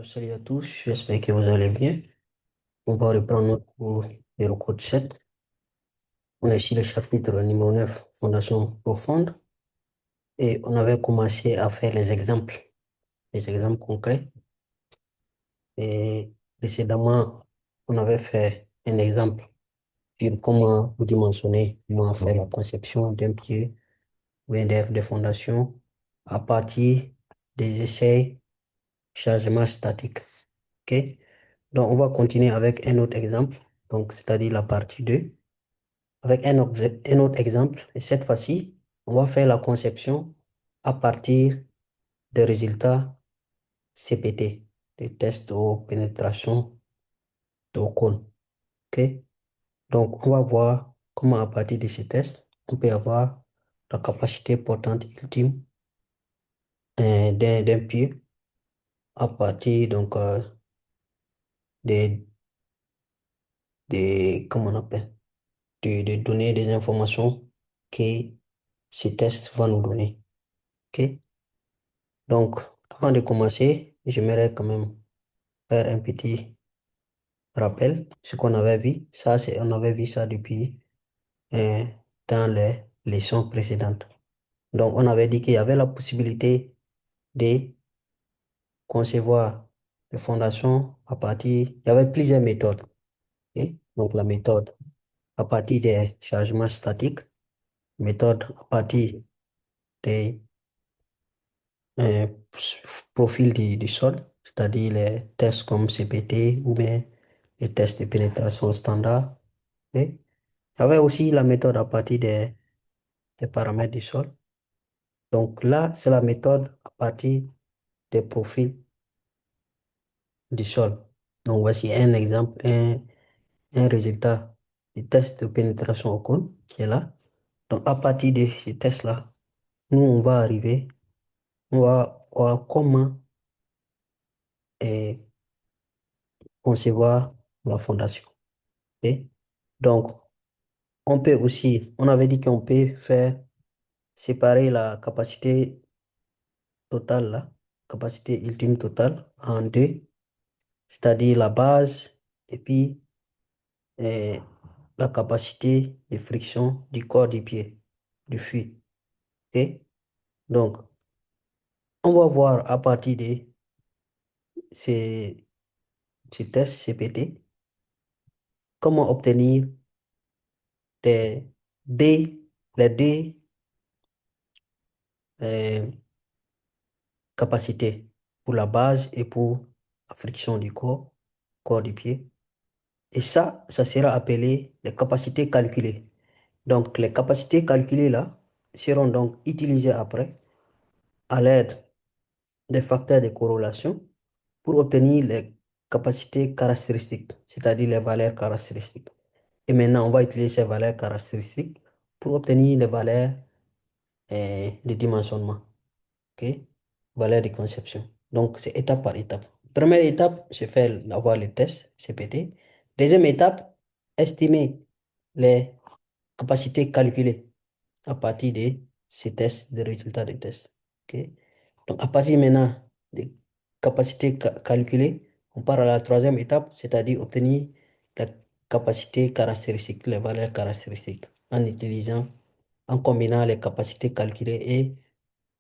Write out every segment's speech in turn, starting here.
Salut à tous, j'espère que vous allez bien. On va reprendre notre cours de recours 7. On est sur le chapitre numéro 9, Fondation profonde, et on avait commencé à faire les exemples concrets. Et précédemment, on avait fait un exemple sur comment dimensionner, comment faire la conception d'un pied ou un DF de fondation à partir des essais chargement statique. OK? Donc, on va continuer avec un autre exemple, donc c'est-à-dire la partie 2 avec un autre exemple. Et cette fois-ci, on va faire la conception à partir des résultats CPT, des tests de pénétration de cône. OK? Donc, on va voir comment à partir de ces tests, on peut avoir la capacité portante ultime d'un pied à partir des, comment on appelle, de donner des informations que ces tests vont nous donner. OK? Donc, avant de commencer, j'aimerais quand même faire un petit rappel. Ce qu'on avait vu, on avait vu ça depuis euh, dans les leçons précédentes. Donc, on avait dit qu'il y avait la possibilité de concevoir les fondations à partir, il y avait plusieurs méthodes. Ok. Donc, la méthode à partir des chargements statiques, méthode à partir des euh, profils du sol, c'est-à-dire les tests comme CPT ou bien les tests de pénétration standard. Et il y avait aussi la méthode à partir des paramètres du sol. Donc là, c'est la méthode à partir des profils du sol. Donc voici un exemple, un résultat du test de pénétration au cône qui est là. Donc à partir de ces tests-là, nous, on va voir comment concevoir la fondation. Ok. Donc, on avait dit qu'on peut faire séparer la capacité totale, là, capacité ultime totale en deux, c'est-à-dire la base et puis euh, la capacité de friction du corps du pied, du fût. Et donc, on va voir à partir de ces, ces tests CPT comment obtenir des, des, les deux euh, capacités pour la base et pour la friction du corps du pied. Et ça sera appelé les capacités calculées. Donc, les capacités calculées là seront donc utilisées après à l'aide des facteurs de corrélation pour obtenir les capacités caractéristiques, c'est-à-dire les valeurs caractéristiques. Et maintenant, on va utiliser ces valeurs caractéristiques pour obtenir les valeurs de dimensionnement. OK? Valeurs de conception. Donc, c'est étape par étape. Première étape, c'est faire avoir les tests CPT. Deuxième étape, estimer les capacités calculées à partir de ces tests, des résultats des tests. OK? Donc, à partir maintenant des capacités calculées, on part à la troisième étape, c'est-à-dire obtenir la capacité caractéristique, les valeurs caractéristiques, en utilisant, en combinant les capacités calculées et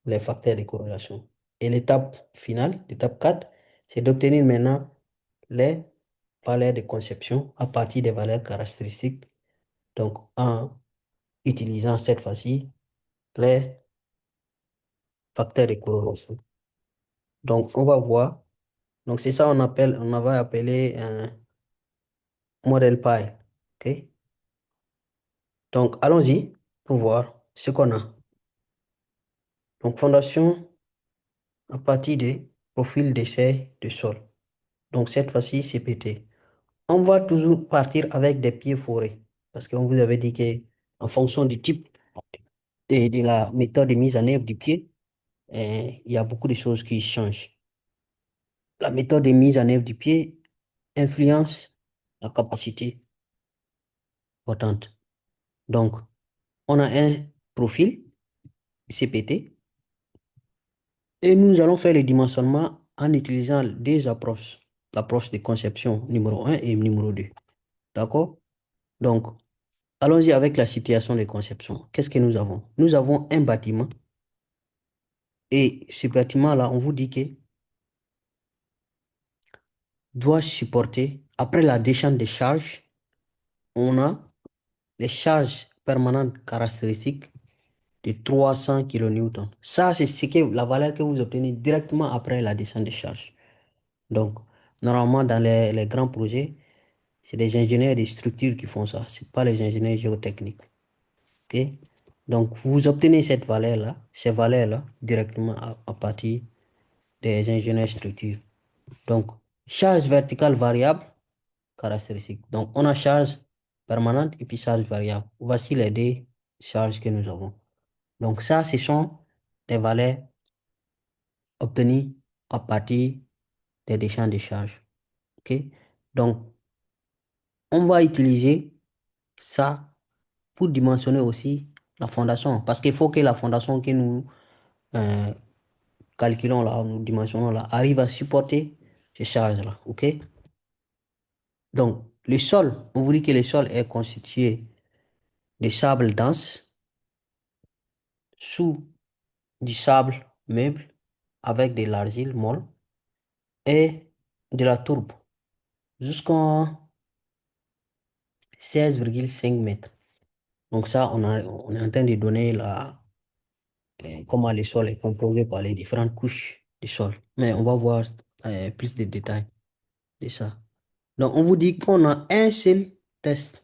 les facteurs de corrélation. Et l'étape finale, l'étape 4, c'est d'obtenir maintenant les valeurs de conception à partir des valeurs caractéristiques, donc en utilisant cette fois-ci les facteurs de corrélation. Donc, on va voir. Donc, c'est ça on va appeler un modèle pi. OK? Donc, allons-y pour voir ce qu'on a. Donc, fondation à partir des profils d'essai de sol. Donc, cette fois-ci, CPT. On va toujours partir avec des pieds forés. Parce qu'on vous avait dit que en fonction du type de la méthode de mise en œuvre du pied, il y a beaucoup de choses qui changent. La méthode de mise en œuvre du pied influence la capacité portante. Donc, on a un profil CPT et nous allons faire le dimensionnement en utilisant deux approches. L'approche de conception numéro un et numéro 2. D'accord? Donc, allons-y avec la situation de conception. Qu'est-ce que nous avons? Nous avons un bâtiment et ce bâtiment-là, on vous dit que doit supporter, après la décharge des charges, on a les charges permanentes caractéristiques de 300 kN. Ça, c'est ce que, la valeur que vous obtenez directement après la descente des charges. Donc, normalement, dans les grands projets, c'est les ingénieurs des structures qui font ça, ce pas les ingénieurs géotechniques. OK? Donc, vous obtenez cette valeur-là, ces valeurs-là, directement à partir des ingénieurs structures. Donc, charge verticale variable, caractéristique. Donc, on a charge permanente et puis charge variable. Voici les deux charges que nous avons. Donc, ça, ce sont des valeurs obtenues à partir des décharges de charge. OK? Donc, on va utiliser ça pour dimensionner aussi la fondation. Parce qu'il faut que la fondation que nous euh, calculons là, nous dimensionnons là, arrive à supporter ces charges-là. OK? Donc, le sol, on vous dit que le sol est constitué de sable dense sous du sable meuble avec de l'argile molle et de la tourbe jusqu'en 16,5 mètres. Donc ça, on est en train de donner comment le sol est composé par les différentes couches du sol. Mais on va voir plus de détails de ça. Donc on vous dit qu'on a un seul test.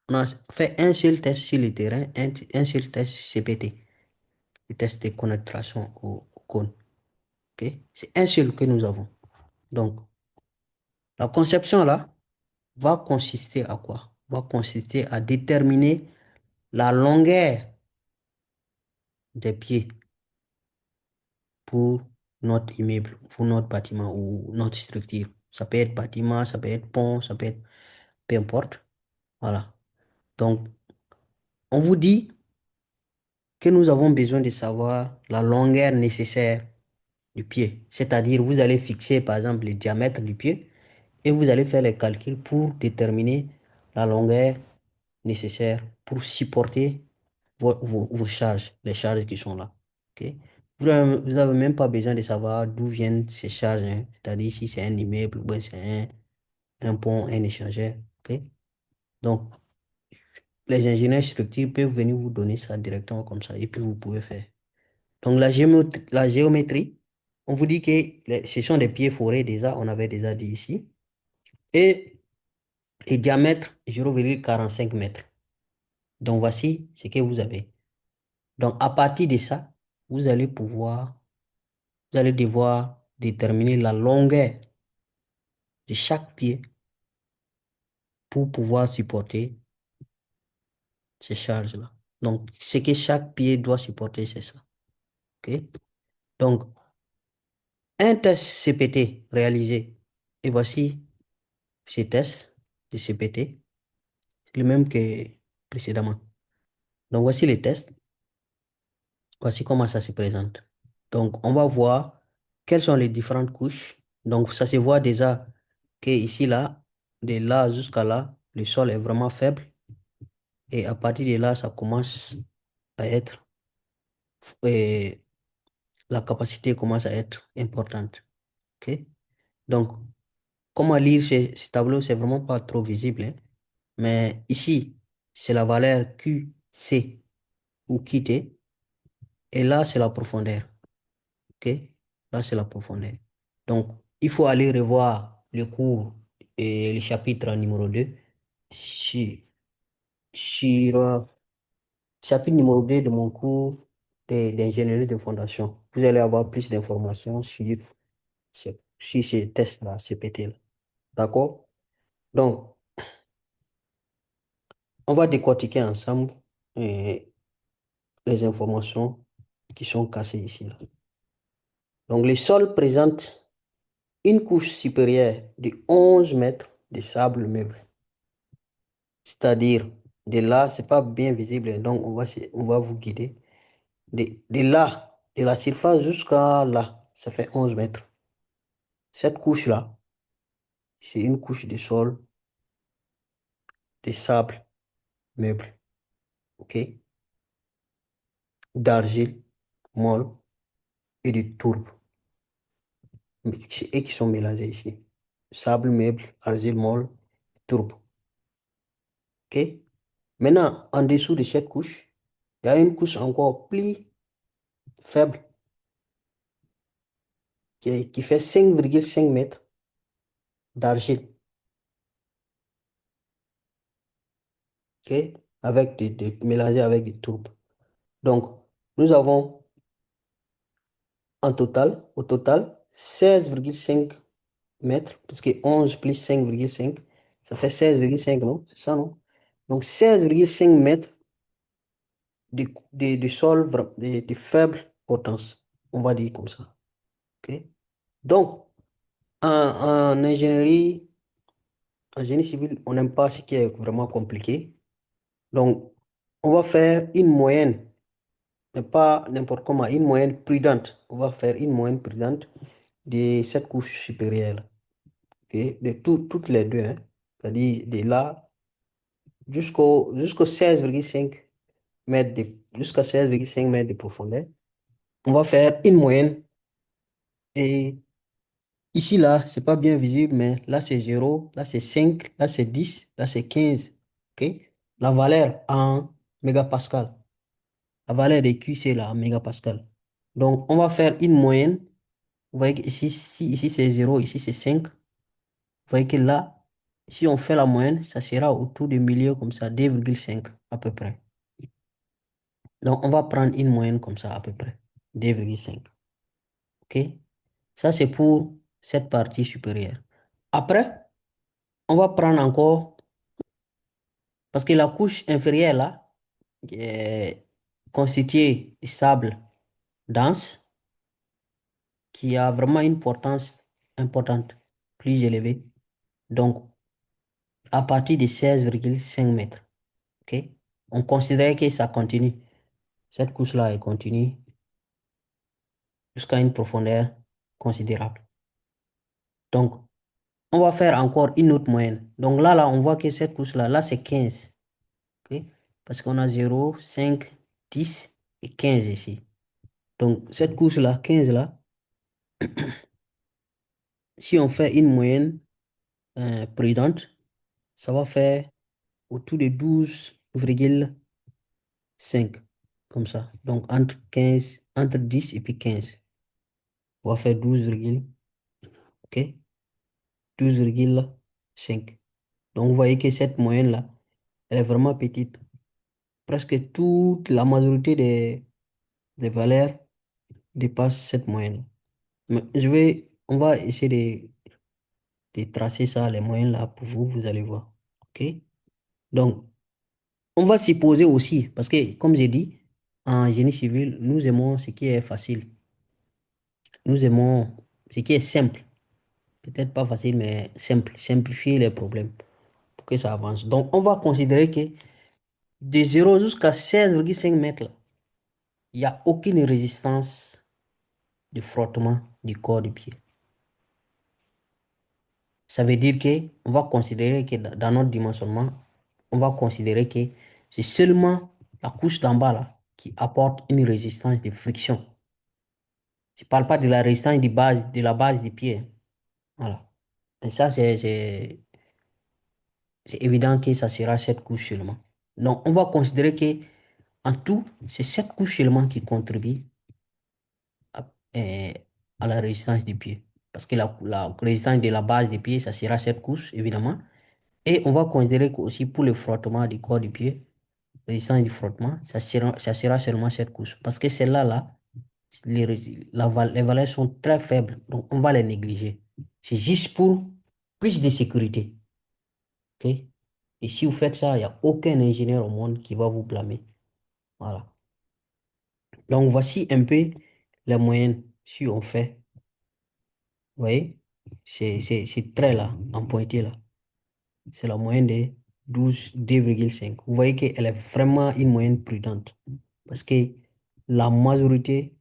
On a fait un seul test sur le terrain, un seul test CPT, le test de pénétration au cône. Ok? C'est un seul que nous avons. Donc, la conception là va consister à quoi? Va consister à déterminer la longueur des pieds pour notre immeuble, pour notre bâtiment ou notre structure. Ça peut être bâtiment, ça peut être pont, ça peut être peu importe. Voilà. Donc, on vous dit que nous avons besoin de savoir la longueur nécessaire du pied. C'est-à-dire, vous allez fixer, par exemple, le diamètre du pied et vous allez faire les calculs pour déterminer la longueur nécessaire pour supporter vos charges, les charges qui sont là. Ok. Vous n'avez même pas besoin de savoir d'où viennent ces charges, hein. C'est-à-dire si c'est un immeuble ou bien c'est un pont, un échangeur. Ok. Donc, les ingénieurs structures peuvent venir vous donner ça directement comme ça et puis vous pouvez faire. Donc, la géométrie, on vous dit que ce sont des pieds forés déjà, on avait déjà dit ici. Et le diamètre, 0,45 mètres. Donc, voici ce que vous avez. Donc, à partir de ça, vous allez pouvoir, vous allez devoir déterminer la longueur de chaque pied pour pouvoir supporter ces charges-là. Donc, ce que chaque pied doit supporter, c'est ça. OK? Donc, un test CPT réalisé. Et voici ces tests de CPT, le même que précédemment. Donc, voici les tests. Voici comment ça se présente. Donc, on va voir quelles sont les différentes couches. Donc, ça se voit déjà que ici, là, de là jusqu'à là, le sol est vraiment faible. Et à partir de là, ça commence à être, et la capacité commence à être importante. OK? Donc, comment lire ce tableau, c'est vraiment pas trop visible, hein. Mais ici, c'est la valeur QC ou QT. Et là, c'est la profondeur. OK? Là, c'est la profondeur. Donc, il faut aller revoir le cours et le chapitre numéro 2 sur, sur chapitre numéro 2 de mon cours d'ingénierie de fondation. Vous allez avoir plus d'informations sur ces tests-là, ces PT-là. D'accord? Donc, on va décortiquer ensemble euh, les informations qui sont cassées ici, là. Donc, le sol présente une couche supérieure de 11 mètres de sable meuble. C'est-à-dire, de là, c'est pas bien visible, donc on va vous guider. De là, de la surface jusqu'à là, ça fait 11 mètres. Cette couche-là, c'est une couche de sol, de sable, meuble, ok? D'argile, molle et de tourbe. Et qui sont mélangés ici. Sable, meuble, argile, molle, tourbe, ok? Maintenant, en dessous de cette couche, il y a une couche encore plus faible qui fait 5,5 mètres d'argile, ok? Avec mélangé avec des tourbes. Donc, nous avons au total, 16,5 mètres, parce que 11 plus 5,5, ça fait 16,5, non? C'est ça, non? Donc, 16,5 mètres de sol de faible potence, on va dire comme ça, ok? Donc, en ingénierie, en génie civil, on n'aime pas ce qui est vraiment compliqué. Donc, on va faire une moyenne, mais pas n'importe comment, une moyenne prudente. On va faire une moyenne prudente de cette couche supérieure, ok, de toutes les deux, hein. C'est-à-dire de là jusqu'au 16,5 mètres jusqu'à 16,5 mètres de profondeur. On va faire une moyenne. Et ici, là, c'est pas bien visible, mais là, c'est 0, là, c'est 5, là, c'est 10, là, c'est 15. Ok? La valeur en mégapascal. La valeur des Q, c'est là, en mégapascal. Donc, on va faire une moyenne. Vous voyez que ici, ici c'est 0, ici, c'est 5. Vous voyez que là, si on fait la moyenne, ça sera autour du milieu comme ça, 2,5 à peu près. Donc, on va prendre une moyenne comme ça à peu près, 2,5. OK? Ça, c'est pour cette partie supérieure. Après, on va prendre encore, parce que la couche inférieure là, est constituée de sable dense, qui a vraiment une portance importante, plus élevée. Donc, à partir de 16,5 mètres. OK? On considère que ça continue. Cette couche-là, elle continue jusqu'à une profondeur considérable. Donc, on va faire encore une autre moyenne. Donc là, on voit que cette couche-là, là, c'est 15. OK? Parce qu'on a 0, 5, 10 et 15 ici. Donc, cette couche-là, 15 là, si on fait une moyenne prudente, ça va faire autour de 12,5. Comme ça. Donc, entre 10 et puis 15. On va faire 12, OK? 12,5. Donc, vous voyez que cette moyenne-là, elle est vraiment petite. Presque toute la majorité des valeurs dépassent cette moyenne. Mais on va essayer de tracer ça, les moyennes là, pour vous, vous allez voir. OK? Donc, on va supposer aussi, parce que, comme j'ai dit, en génie civil, nous aimons ce qui est facile. Nous aimons ce qui est simple. Peut-être pas facile, mais simple. Simplifier les problèmes pour que ça avance. Donc, on va considérer que de 0 jusqu'à 16,5 mètres, là, il n'y a aucune résistance de frottement du corps du pied. Ça veut dire que on va considérer que dans notre dimensionnement, on va considérer que c'est seulement la couche d'en bas là qui apporte une résistance de friction. Je ne parle pas de la résistance de la base du pied. Voilà. Et ça, c'est évident que ça sera cette couche seulement. Donc, on va considérer que en tout, c'est cette couche seulement qui contribue à, euh, à la résistance du pied. Parce que la résistance de la base du pied, ça sera cette couche, évidemment. Et on va considérer que aussi pour le frottement du corps du pied, résistance du frottement, ça sera seulement cette couche. Parce que celle-là, là, les valeurs sont très faibles, donc on va les négliger. C'est juste pour plus de sécurité. OK? Et si vous faites ça, il n'y a aucun ingénieur au monde qui va vous blâmer. Voilà. Donc voici un peu la moyenne. Si on fait, vous voyez, c'est très là, en pointé là. C'est la moyenne de 2,5. Vous voyez qu'elle est vraiment une moyenne prudente. Parce que la majorité